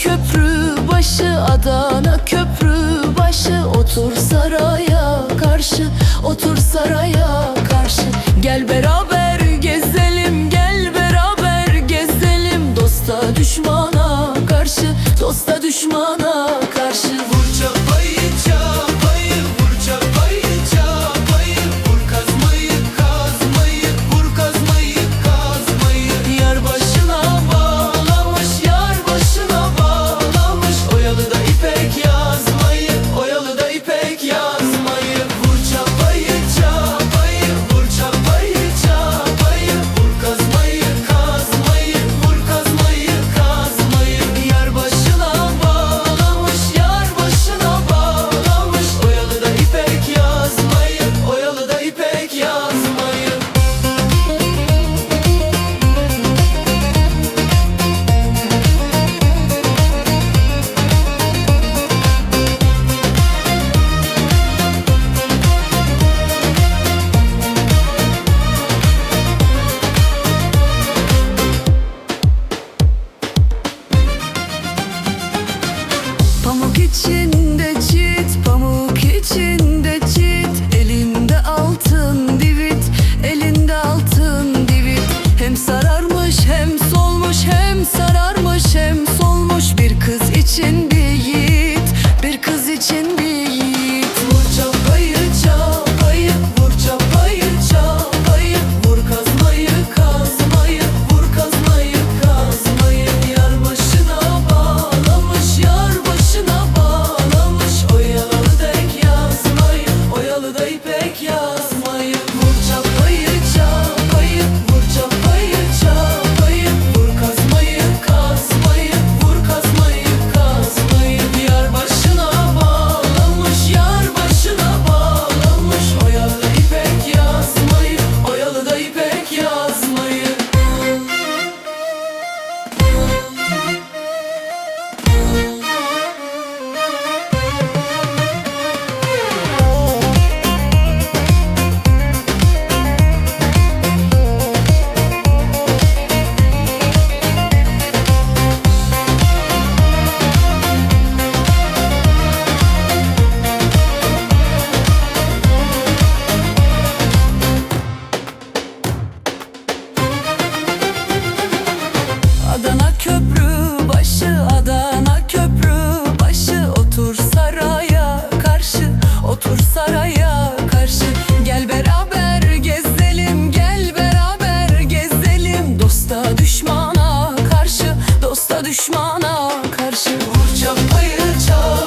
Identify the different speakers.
Speaker 1: köprü başı, Adana köprü başı. Otur saraya karşı, otur saraya karşı. Gel beraber gezelim, gel beraber gezelim. Dosta düşmana karşı, dosta düşmana karşı.
Speaker 2: Vur çapayı çapayı, vur çapayı çapayı. Vur kazmayı kazmayı, vur kazmayı kazmayı.
Speaker 1: Yar başına bağlamış, yar başına bağlamış.
Speaker 2: Oyalı da ipek yazmayı, oyalı da ipek yazmayı. Vur çapayı çapayı, vur çapayı çapayı. Vur kazmayı kazmayı, vur kazmayı kazmayı.
Speaker 1: Yar başına bağlamış, yar başına bağlamış.
Speaker 2: Oyalı da ipek yazmayı, oyalı da ipek yazmayı.
Speaker 1: Pamuk içinde çit, pamuk içinde çit. Elinde altın divit, elinde altın divit. Hem sararmış hem solmuş, hem sararmış hem solmuş. Bir kız için bir yiğit, bir kız için bir yiğit.
Speaker 2: Vur çapayı çapayı, vur çapayı çapayı. Vur kazmayı kazmayı, vur kazmayı kazmayı.
Speaker 1: Yar başına bağlamış, yar başına bağlamış.
Speaker 2: Oyalı da ipek yazmayı, oyalı da ipek yazmayı.
Speaker 1: Vur çapayı çapayı,
Speaker 2: Vur çapayı çapayı, vur kazmayı kazmayı, vur kazmayı kazmayı.
Speaker 1: yar başına bağlamış, yar başına bağlamış.
Speaker 2: Oyalı da ipek yazmayı, oyalı da ipek yazmayı.
Speaker 1: Adana köprü başı, Adana köprü başı. Otur saraya karşı, otur saraya karşı. Gel beraber gezelim, gel beraber gezelim. Dosta düşmana karşı, dosta düşmana karşı.
Speaker 2: Vur çapayı çapayı.